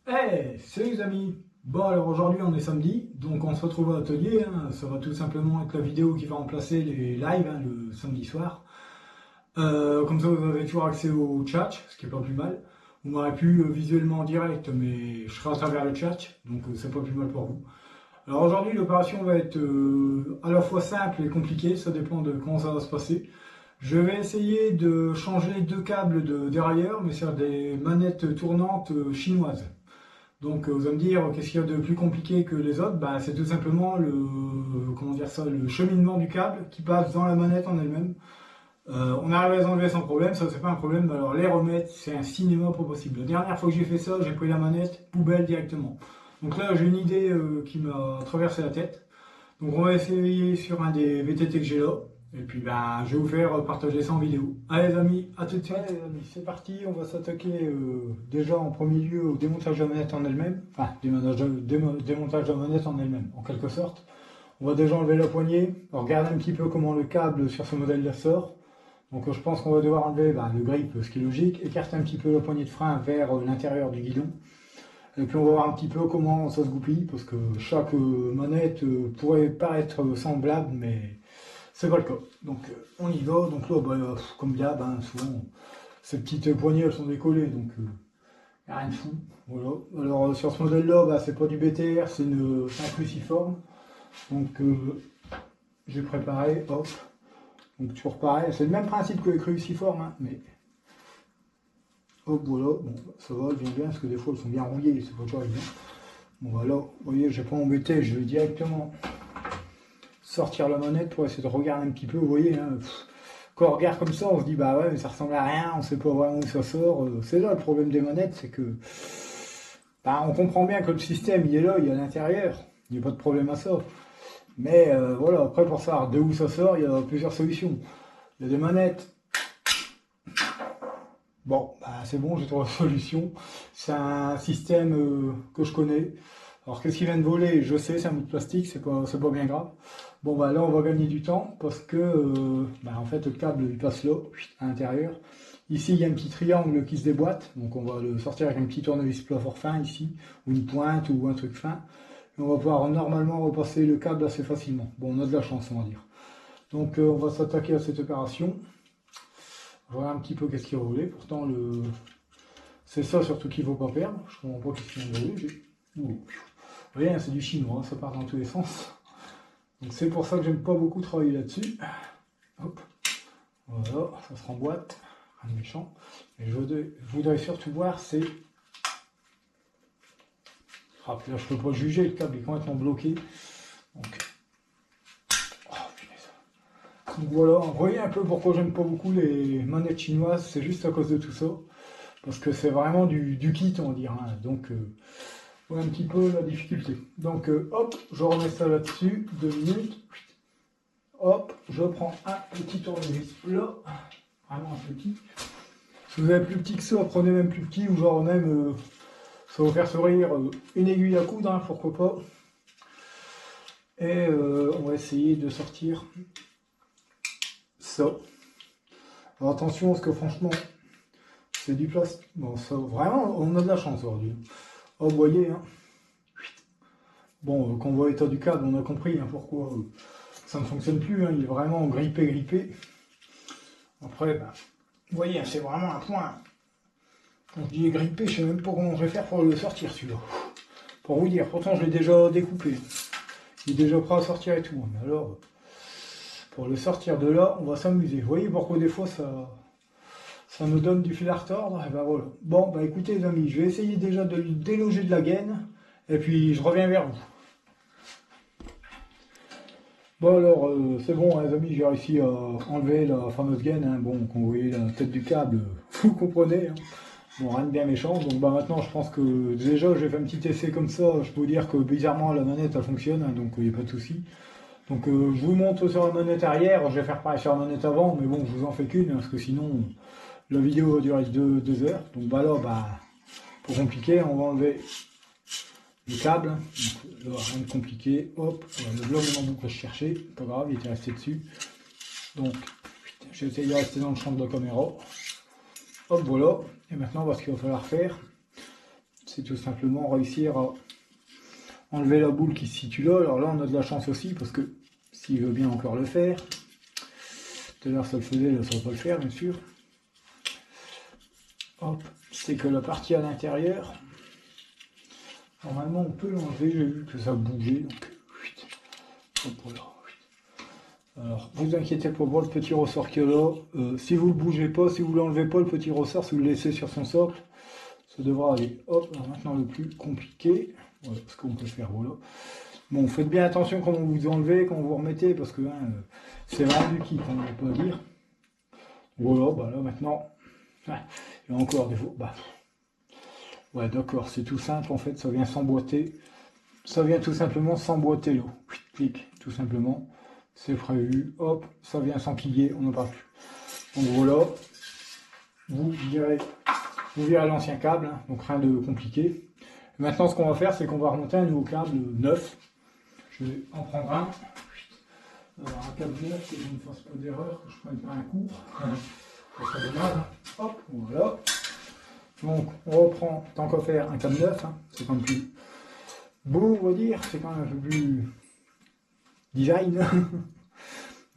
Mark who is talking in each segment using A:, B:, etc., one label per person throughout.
A: Salut les amis. Bon alors aujourd'hui on est samedi, donc on se retrouve à l'atelier, hein. Ça va tout simplement être la vidéo qui va remplacer les lives, hein, le samedi soir. Comme ça vous avez toujours accès au chat, ce qui est pas plus mal. On m'aurait pu visuellement en direct, mais je serai à travers le chat, donc c'est pas plus mal pour vous. Alors aujourd'hui l'opération va être à la fois simple et compliquée, ça dépend de comment ça va se passer. Je vais essayer de changer deux câbles de dérailleur, mais sur des manettes tournantes chinoises. Donc vous allez me dire qu'est-ce qu'il y a de plus compliqué que les autres? Bah, c'est tout simplement comment dire ça, le cheminement du câble qui passe dans la manette en elle-même. On arrive à les enlever sans problème, ça c'est pas un problème, mais alors les remettre c'est un cinéma pas possible. La dernière fois que j'ai fait ça, j'ai pris la manette, poubelle directement. Donc là j'ai une idée qui m'a traversé la tête. Donc on va essayer sur un des VTT que j'ai là. Et puis ben, je vais vous faire partager ça en vidéo. Allez les amis, à tout de suite. Allez les amis, c'est parti. On va s'attaquer déjà en premier lieu au démontage de la manette en elle-même. Enfin, démontage de la manette en elle-même, en quelque sorte. On va déjà enlever la poignée, regarder un petit peu comment le câble sur ce modèle-là sort. Donc je pense qu'on va devoir enlever le grip, ce qui est logique, écarter un petit peu la poignée de frein vers l'intérieur du guidon. Et puis on va voir un petit peu comment ça se goupille, parce que chaque manette pourrait paraître semblable, mais c'est pas le cas. Donc on y va. Donc là, comme d'hab, hein, souvent ces petites poignées elles sont décollées, donc y a rien de fou. Voilà. Alors sur ce modèle-là, c'est pas du BTR, c'est un cruciforme. Donc j'ai préparé, hop. Donc toujours pareil, c'est le même principe que les cruciformes, hein, mais hop voilà, bon ça va, bien, parce que des fois elles sont bien rouillées, c'est pas toujours évident. Bon voilà, vous voyez, je vais pas m'embêter, je vais directement sortir la manette pour essayer de regarder un petit peu, vous voyez, hein, quand on regarde comme ça, on se dit bah ouais, mais ça ressemble à rien, on sait pas vraiment où ça sort. C'est là le problème des manettes, c'est que on comprend bien que le système il est là, il est à l'intérieur, il n'y a pas de problème à ça. Mais voilà, après pour savoir de où ça sort, il y a plusieurs solutions. Il y a des manettes. Bon, c'est bon, j'ai trouvé la solution. C'est un système que je connais. Alors qu'est-ce qui vient de voler? Je sais, c'est un bout de plastique, c'est pas bien grave. Bon là on va gagner du temps parce que en fait le câble il passe là, à l'intérieur. Ici il y a un petit triangle qui se déboîte, donc on va le sortir avec un petit tournevis plat fort fin ici, ou une pointe ou un truc fin. Et on va pouvoir normalement repasser le câble assez facilement. Bon, on a de la chance on va dire. Donc on va s'attaquer à cette opération. Voilà un petit peu qu'est-ce qui a volé. Pourtant c'est ça surtout qu'il ne faut pas perdre. Je ne comprends pas qu'est-ce qui a volé. Vous voyez, hein, c'est du chinois, ça part dans tous les sens. Donc c'est pour ça que j'aime pas beaucoup travailler là-dessus. Hop, voilà, ça se remboîte, rien de méchant. Et je voudrais surtout voir c'est... Ah, là je peux pas juger, le câble est complètement bloqué. Donc, oh, punaise. Donc voilà, vous voyez un peu pourquoi j'aime pas beaucoup les manettes chinoises, c'est juste à cause de tout ça. Parce que c'est vraiment du kit, on va dire. Hein. Donc voilà un petit peu la difficulté. Donc hop, je remets ça là-dessus, 2 minutes. Hop, je prends un petit tournevis là, vraiment un petit. Si vous avez plus petit que ça, prenez même plus petit, ou genre même, ça va vous faire sourire, une aiguille à coudre, hein, pourquoi pas. Et on va essayer de sortir ça. Alors attention, parce que franchement, c'est du plastique. Bon, ça, vraiment, on a de la chance aujourd'hui. Oh, vous voyez, hein. Bon, quand on voit l'état du câble, on a compris hein, pourquoi ça ne fonctionne plus. Hein, il est vraiment grippé. Après, vous voyez, c'est vraiment un point. Quand je dis grippé, je sais même pas comment je vais faire pour le sortir celui-là. Pour vous dire, pourtant je l'ai déjà découpé. Il est déjà prêt à sortir et tout. Mais alors, pour le sortir de là, on va s'amuser. Vous voyez pourquoi des fois ça nous donne du fil à retordre. Et ben voilà. Bon, écoutez les amis, je vais essayer déjà de le déloger de la gaine. Et puis je reviens vers vous. Bon alors, c'est bon hein, les amis, j'ai réussi à enlever la fameuse gaine. Hein. Bon, quand vous voyez la tête du câble, vous comprenez. Hein. Bon, rien de bien méchant. Donc maintenant, je pense que déjà, j'ai fait un petit essai comme ça. Je peux vous dire que bizarrement, la manette, elle fonctionne. Hein, donc il n'y a pas de souci. Donc je vous montre sur la manette arrière. Je vais faire pareil sur la manette avant. Mais bon, je vous en fais qu'une. Hein, parce que sinon, la vidéo va durer 2 heures. Donc pour compliquer, on va enlever le câble. Donc là, rien de compliqué. Hop, voilà, le bloc de bambou que je cherchais. Pas grave, il était resté dessus. Donc, j'ai essayé de rester dans le champ de la caméra. Hop, voilà. Et maintenant, ce qu'il va falloir faire, c'est tout simplement réussir à enlever la boule qui se situe là. Alors là, on a de la chance aussi, parce que s'il veut bien encore le faire, tout à l'heure ça le faisait, là ça va pas le faire, bien sûr. Hop, c'est que la partie à l'intérieur, normalement on peut l'enlever, j'ai vu que ça bougeait, donc hop, voilà. Alors, vous inquiétez pas pour le petit ressort qu'il y a là. Si vous le bougez pas, si vous l'enlevez pas, le petit ressort, si vous le laissez sur son socle, ça devra aller. Hop, alors maintenant le plus compliqué, voilà ce qu'on peut faire, voilà. Bon, faites bien attention quand vous enlevez, quand vous remettez, parce que c'est vraiment du kit, on ne peut pas dire. Voilà, bah là maintenant, il y a encore des fois. Bah, ouais, d'accord, c'est tout simple en fait, ça vient s'emboîter. Ça vient tout simplement s'emboîter là. Clic, tout simplement. C'est prévu, hop, ça vient s'enquiller, on n'en parle plus. Donc voilà, vous virez l'ancien câble, hein, donc rien de compliqué. Maintenant, ce qu'on va faire, c'est qu'on va remonter un nouveau câble neuf. Je vais en prendre un. Alors, un câble neuf, que je ne fasse pas d'erreur, que je ne prenne pas un coup. Ça serait dommage. Hop, voilà. Donc, on reprend, tant qu'à faire, un câble neuf. Hein, c'est quand même plus beau, on va dire. C'est quand même un peu plus design.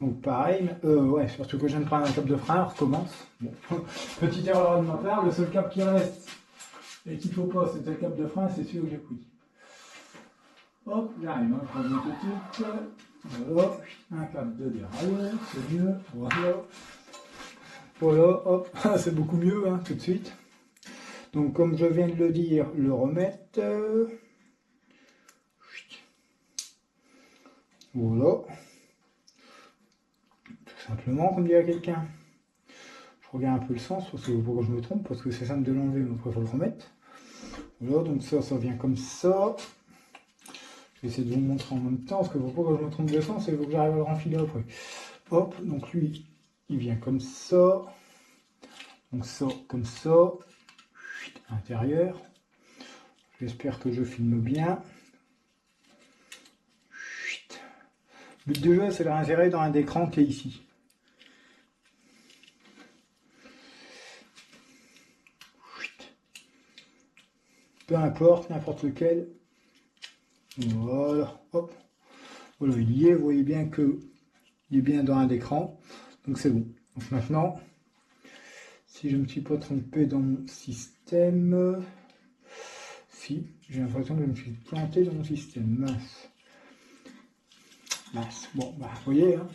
A: Donc pareil, ouais, surtout que je viens de prendre un câble de frein, on recommence. Bon. Petite erreur de ma part, le seul câble qui reste et qu'il ne faut pas, c'était le câble de frein, c'est celui que j'ai pris. Hop, j'arrive, hein, je reviens tout de suite. Voilà, un câble de dérailleur, c'est mieux, voilà. Voilà, hop, c'est beaucoup mieux, hein, tout de suite. Donc comme je viens de le dire, le remettre. Voilà. Simplement, comme dirait quelqu'un. Je regarde un peu le sens, parce que pourquoi je me trompe, parce que c'est simple de l'enlever, mais après il faut le remettre. Voilà, donc ça vient comme ça. Je vais essayer de vous montrer en même temps, parce que pourquoi je me trompe de sens, c'est que j'arrive à le renfiler après. Hop, donc lui, il vient comme ça. Donc ça, comme ça. À l'intérieur. J'espère que je filme bien. Le but du jeu, c'est de l'insérer dans un écran qui est ici. Peu importe, n'importe lequel. Voilà, hop. Voilà, il y est, vous voyez bien que il est bien dans un écran. Donc c'est bon. Donc maintenant, si je ne me suis pas trompé dans mon système, si, j'ai l'impression que je me suis planté dans mon système. Mince. Mince. Bon, bah, vous voyez, hein.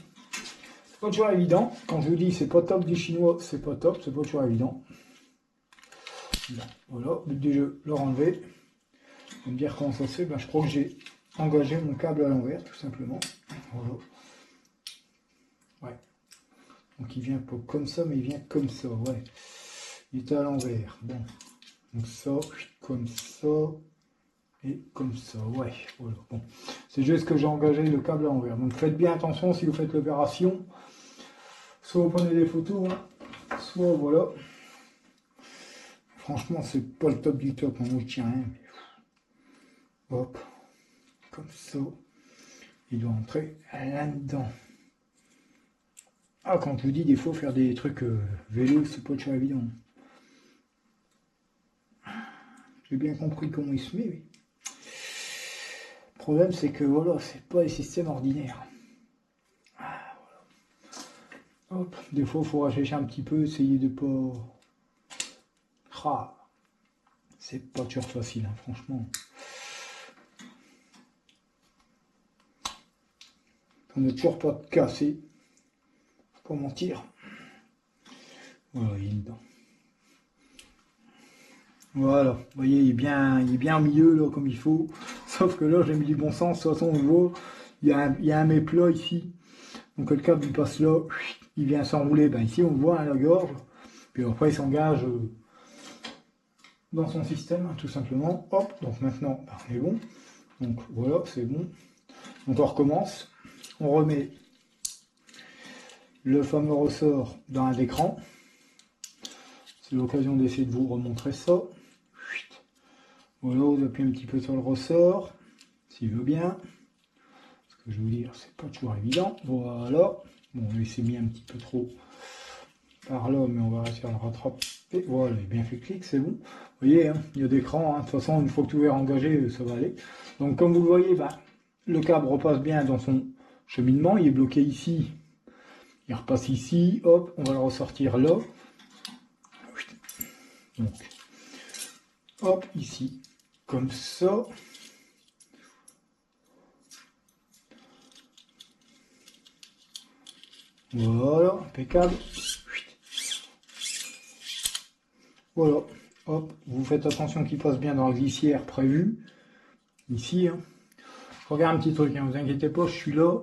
A: C'est pas toujours évident. Quand je vous dis c'est pas top du chinois, c'est pas top, c'est pas toujours évident. Bon, voilà, but du jeu, le renlever. Vous me dire comment ça se fait, ben, je crois que j'ai engagé mon câble à l'envers, tout simplement. Voilà. Ouais. Donc il vient pas comme ça, mais il vient comme ça, ouais. Il est à l'envers. Bon. Donc ça, comme ça, et comme ça, ouais. Voilà. Bon. C'est juste que j'ai engagé le câble à l'envers. Donc faites bien attention si vous faites l'opération. Soit vous prenez des photos, hein, soit voilà. Franchement, c'est pas le top du top, on ne tient rien. Mais... hop, comme ça. Il doit entrer là-dedans. Ah, quand je vous dis des fois faire des trucs vélo, c'est pas toujours évident. J'ai bien compris comment il se met, oui. Le problème, c'est que voilà, c'est pas les systèmes ordinaires. Ah, voilà. Hop, des fois, il faut réfléchir un petit peu, essayer de pas. Ah, c'est pas toujours facile, hein, franchement. On n'est toujours pas cassé. Faut pas mentir. Voilà, il est dedans. Voilà, vous voyez, il est bien au milieu, là, comme il faut. Sauf que là, j'ai mis du bon sens. De toute façon, on le voit, il y a un méplat ici. Donc, le câble, il passe là, il vient s'enrouler. Ben, ici, on le voit à la gorge. Puis après, il s'engage dans son système, tout simplement. Hop, donc maintenant, ben, on est bon. Donc, voilà, c'est bon. Donc, on recommence. On remet le fameux ressort dans un écran. C'est l'occasion d'essayer de vous remontrer ça. Voilà, vous appuyez un petit peu sur le ressort, s'il veut bien. Ce que je veux dire, c'est pas toujours évident. Voilà. Bon, lui, c'est mis un petit peu trop par là, mais on va réussir à le rattraper Et voilà, il a bien fait clic, c'est bon. Vous voyez, hein, il y a des crans, hein. De toute façon, une fois que tout est engagé, ça va aller. Donc comme vous le voyez, bah, le câble repasse bien dans son cheminement, il est bloqué ici, il repasse ici, hop, on va le ressortir là. Donc, hop, ici, comme ça. Voilà, impeccable. Voilà, hop, vous faites attention qu'il passe bien dans la glissière prévue. Ici, hein. Je regarde un petit truc, hein, vous inquiétez pas, je suis là.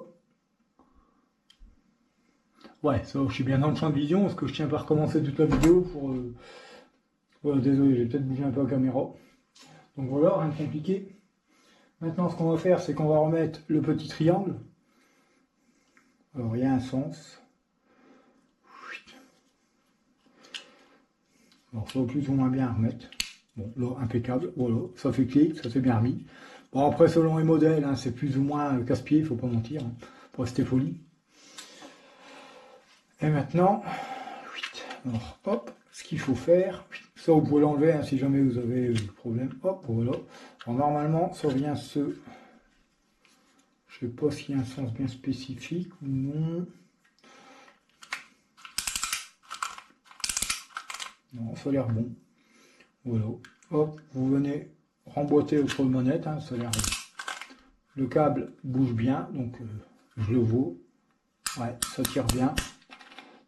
A: Ouais, ça, je suis bien dans le champ de vision, parce que je tiens pas à recommencer toute la vidéo pour... Voilà, désolé, j'ai peut-être bougé un peu la caméra. Donc voilà, rien de compliqué. Maintenant, ce qu'on va faire, c'est qu'on va remettre le petit triangle. Alors, il y a un sens. Alors, ça va plus ou moins bien remettre. Bon, là, impeccable. Voilà, ça fait clic, ça s'est bien remis. Bon, après, selon les modèles, hein, c'est plus ou moins casse-pied, il faut pas mentir, hein, pour rester poli. Et maintenant, alors, hop, ce qu'il faut faire, ça vous pouvez l'enlever hein, si jamais vous avez des problèmes. Hop, voilà. Alors, normalement, ça vient se... Je sais pas s'il y a un sens bien spécifique ou non. Non, ça a l'air bon. Voilà. Hop, vous venez remboîter votre manette, hein, ça a l'air... Le câble bouge bien, donc je le vaux. Ouais, ça tire bien.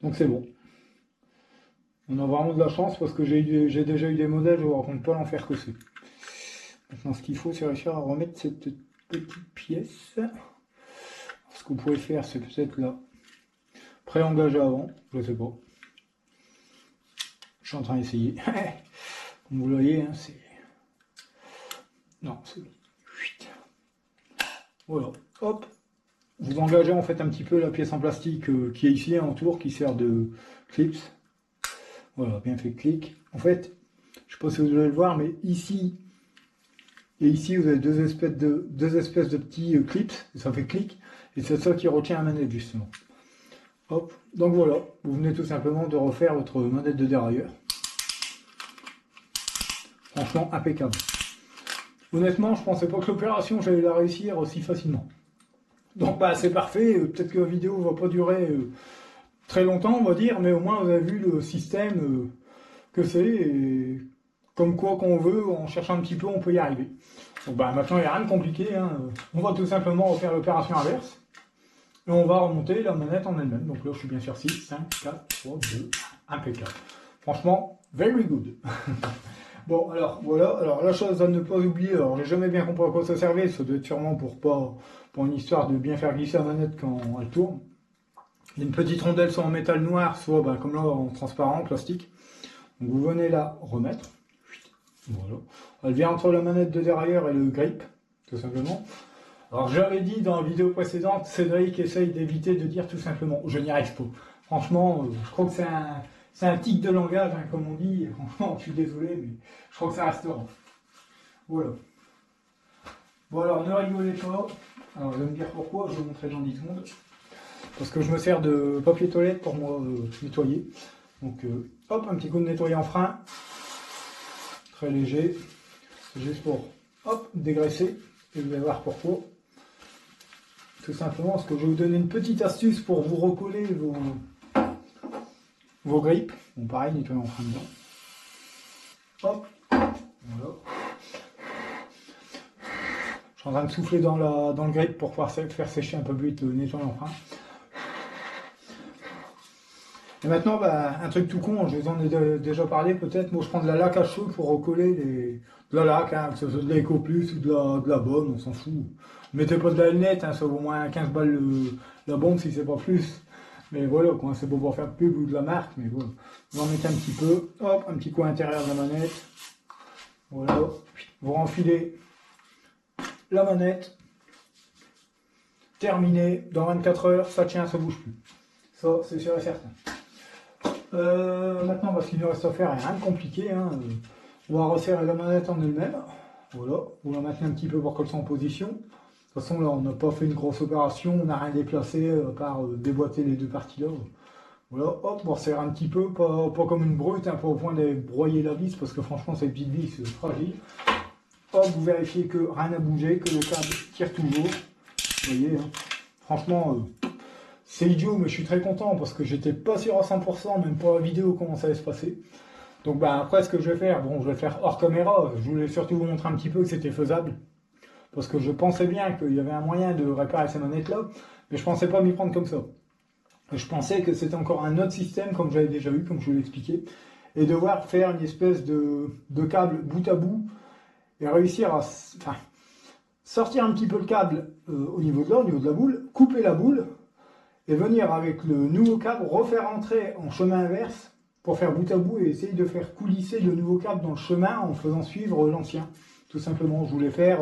A: Donc c'est bon. On a vraiment de la chance parce que j'ai déjà eu des modèles, je ne vous raconte pas l'enfer que c'est. Maintenant, ce qu'il faut, c'est réussir à remettre cette petite pièce. Ce que vous pouvez faire, c'est peut-être là, pré-engager avant, je ne sais pas. Je suis en train d'essayer. Comme vous le voyez, hein, c'est... Non, c'est... Voilà, hop. Vous engagez en fait un petit peu la pièce en plastique qui est ici en tour, qui sert de clips. Voilà, bien fait clic. En fait, je ne sais pas si vous allez le voir, mais ici et ici, vous avez deux espèces de petits clips, et ça fait clic, et c'est ça qui retient la manette justement. Hop, donc voilà, vous venez tout simplement de refaire votre manette de dérailleur. Franchement, impeccable. Honnêtement, je pensais pas que l'opération, j'allais la réussir aussi facilement. Donc bah c'est parfait, peut-être que la vidéo va pas durer très longtemps, on va dire, mais au moins vous avez vu le système que c'est, et comme quoi qu'on veut, en cherchant un petit peu, on peut y arriver. Donc bah maintenant, il n'y a rien de compliqué, hein. On va tout simplement refaire l'opération inverse, et on va remonter la manette en elle-même. Donc là, je suis bien sur 6, 5, 4, 3, 2, impeccable. Franchement, very good. Bon, alors voilà, alors la chose à ne pas oublier, alors j'ai jamais bien compris à quoi ça servait, ça doit être sûrement pour une histoire de bien faire glisser la manette quand elle tourne. Il y a une petite rondelle soit en métal noir, soit bah, comme là en transparent, en plastique. Donc vous venez la remettre. Voilà. Elle vient entre la manette de dérailleur et le grip, tout simplement. Alors j'avais dit dans la vidéo précédente, Cédric essaye d'éviter de dire tout simplement, je n'y arrive pas. Franchement, je crois que c'est un tic de langage, hein, comme on dit. Franchement, je suis désolé, mais je crois que ça restera. Voilà. Bon alors, ne rigolez pas. Alors, vous allez me dire pourquoi, je vais vous montrer dans 10 secondes. Parce que je me sers de papier toilette pour moi nettoyer. Donc, hop, un petit coup de nettoyant en frein. Très léger. C'est juste pour, hop, dégraisser. Et vous allez voir pourquoi. Tout simplement parce que je vais vous donner une petite astuce pour vous recoller vos grippes. Bon, pareil, nettoyant en frein dedans. Hop, voilà. Je suis en train de souffler dans le grip pour pouvoir faire sécher un peu plus vite le nettoyant en frein. Et maintenant, bah, un truc tout con, je vous en ai déjà parlé peut-être, moi je prends de la laque à cheveux pour recoller de la laque, hein, que ce soit de l'Eco Plus ou de la bombe, on s'en fout. Mettez pas de la lunette, hein, ça vaut au moins 15 balles la bombe si c'est pas plus. Mais voilà, c'est pas pour faire de pub ou de la marque, mais voilà. Vous en mettez un petit peu, hop, un petit coin intérieur de la manette. Voilà, vous renfilez la manette. Terminé, dans 24 heures, ça tient, ça bouge plus. Ça, c'est sûr et certain. Maintenant, ce qu'il nous reste à faire, rien de compliqué. Hein. On va resserrer la manette en elle-même. Voilà, vous la maintenez un petit peu pour qu'elle soit en position. De toute façon, là, on n'a pas fait une grosse opération, on n'a rien déplacé, à part déboîter les deux parties là. Voilà, hop, on resserre un petit peu, pas comme une brute, hein, pas au point de broyer la vis, parce que franchement, ces petites vis, c'est fragile. Hop, vous vérifiez que rien n'a bougé, que le câble tire toujours. Vous voyez, hein. Franchement, c'est idiot, mais je suis très content, parce que j'étais pas sûr à 100%, même pour la vidéo, comment ça allait se passer. Donc bah, après, ce que je vais faire, bon, je vais le faire hors caméra, je voulais surtout vous montrer un petit peu que c'était faisable. Parce que je pensais bien qu'il y avait un moyen de réparer ces manettes-là, mais je pensais pas m'y prendre comme ça. Je pensais que c'était encore un autre système, comme j'avais déjà eu, comme je vous l'ai expliqué, et devoir faire une espèce de câble bout à bout, et réussir à sortir un petit peu le câble au niveau de là, au niveau de la boule, couper la boule, et venir avec le nouveau câble refaire entrer en chemin inverse, pour faire bout à bout, et essayer de faire coulisser le nouveau câble dans le chemin en faisant suivre l'ancien. Tout simplement, je voulais faire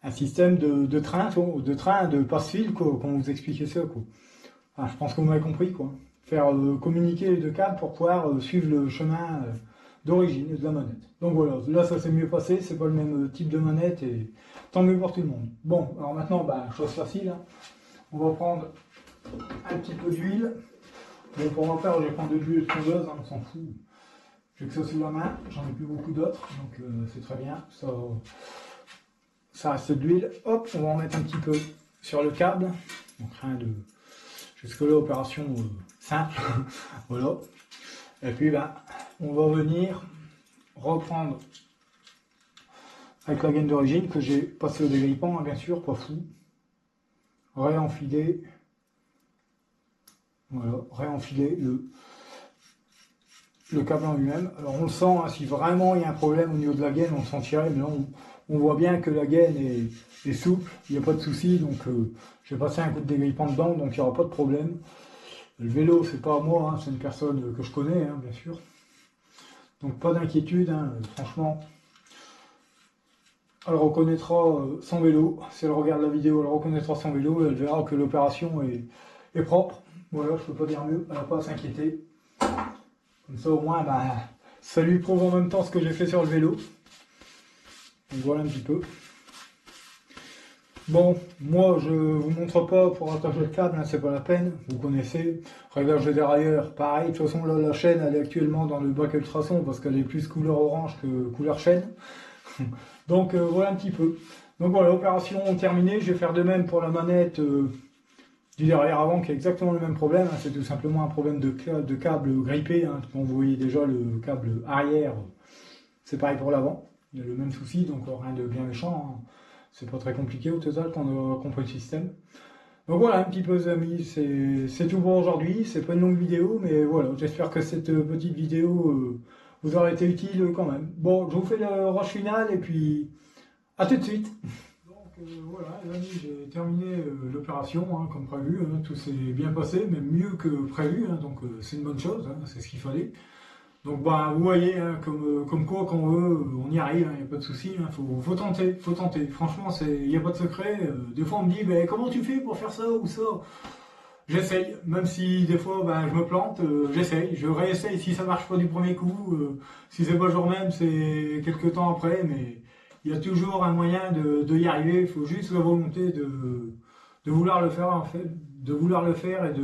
A: un système de train, de passe-fil, qu'on vous expliquait ça, quoi. Enfin, je pense que vous m'avez compris, quoi. Faire communiquer les deux câbles pour pouvoir suivre le chemin d'origine de la manette. Donc voilà, là ça s'est mieux passé, c'est pas le même type de manette et tant mieux pour tout le monde. Bon, alors maintenant, bah, chose facile, hein. On va prendre un petit peu d'huile. Bon, pour ma part, je vais prendre de l'huile de tondeuse, hein, on s'en fout. J'ai que ça sous la main, j'en ai plus beaucoup d'autres, donc c'est très bien. Ça reste de l'huile. Hop, on va en mettre un petit peu sur le câble. Donc rien de... Jusque-là, opération simple. Voilà. Et puis, ben, on va venir reprendre avec la gaine d'origine que j'ai passé au dégrippant, hein, bien sûr, pas fou. Réenfiler. Voilà, réenfiler le câble en lui-même. Alors on le sent, hein, si vraiment il y a un problème au niveau de la gaine, on le sentirait, mais là on voit bien que la gaine est souple, il n'y a pas de souci, donc j'ai passé un coup de dégrippant dedans, donc il n'y aura pas de problème. Le vélo, c'est pas à moi, hein, c'est une personne que je connais, hein, bien sûr. Donc pas d'inquiétude, hein, franchement. Elle reconnaîtra son vélo. Si elle regarde la vidéo, elle reconnaîtra son vélo et elle verra que l'opération est propre. Voilà, je peux pas dire mieux, elle n'a pas à s'inquiéter. Comme ça au moins, bah, ça lui prouve en même temps ce que j'ai fait sur le vélo. Donc voilà un petit peu. Bon, moi je vous montre pas pour attacher le câble, hein, c'est pas la peine, vous connaissez. Réglage de dérailleur, pareil, de toute façon là la chaîne elle est actuellement dans le bac ultrason parce qu'elle est plus couleur orange que couleur chaîne. Donc voilà un petit peu. Donc voilà, opération terminée, je vais faire de même pour la manette du derrière avant qui a exactement le même problème, hein, c'est tout simplement un problème de câble grippé, hein. Bon, vous voyez déjà le câble arrière, c'est pareil pour l'avant, il y a le même souci, donc rien de bien méchant, hein. C'est pas très compliqué au total quand on a compris le système. Donc voilà un petit peu les amis, c'est tout pour aujourd'hui, c'est pas une longue vidéo, mais voilà, j'espère que cette petite vidéo vous aura été utile quand même. Bon, je vous fais le rush final et puis à tout de suite. Donc voilà les amis, j'ai terminé l'opération hein, comme prévu, hein, tout s'est bien passé, même mieux que prévu, hein, donc c'est une bonne chose, hein, c'est ce qu'il fallait. Donc bah, vous voyez, hein, comme quoi quand on veut, on y arrive, il n'y a pas de souci, hein, faut tenter, faut tenter. Franchement, il n'y a pas de secret. Des fois on me dit, bah, comment tu fais pour faire ça ou ça? J'essaye, même si des fois bah, je me plante, j'essaye, je réessaye si ça marche pas du premier coup, si c'est pas le jour même, c'est quelques temps après, mais il y a toujours un moyen de y arriver, il faut juste la volonté de vouloir le faire en fait, de vouloir le faire et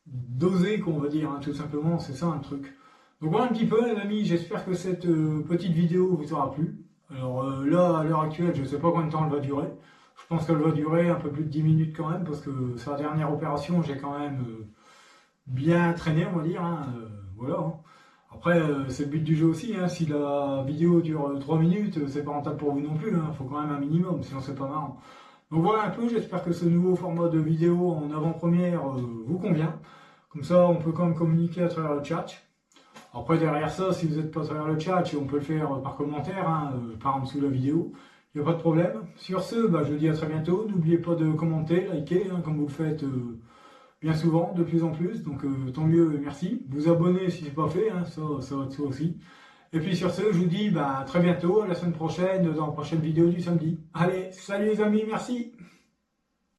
A: d'oser, qu'on va dire, hein, tout simplement, c'est ça un truc. Donc voilà un petit peu les amis, j'espère que cette petite vidéo vous aura plu. Alors là, à l'heure actuelle, je ne sais pas combien de temps elle va durer. Je pense qu'elle va durer un peu plus de 10 minutes quand même, parce que sur la dernière opération, j'ai quand même bien traîné, on va dire, hein, voilà. Hein. Après, c'est le but du jeu aussi, hein, si la vidéo dure 3 minutes, c'est pas rentable pour vous non plus, hein, faut quand même un minimum, sinon c'est pas marrant. Donc voilà un peu, j'espère que ce nouveau format de vidéo en avant-première vous convient. Comme ça, on peut quand même communiquer à travers le chat. Après, derrière ça, si vous n'êtes pas à travers le chat, on peut le faire par commentaire, hein, par en dessous de la vidéo. Il n'y a pas de problème. Sur ce, bah, je vous dis à très bientôt. N'oubliez pas de commenter, liker, hein, comme vous le faites bien souvent, de plus en plus. Donc tant mieux, merci. Vous abonner si ce n'est pas fait, hein, ça va de soi aussi. Et puis sur ce, je vous dis bah, à très bientôt, à la semaine prochaine, dans la prochaine vidéo du samedi. Allez, salut les amis, merci.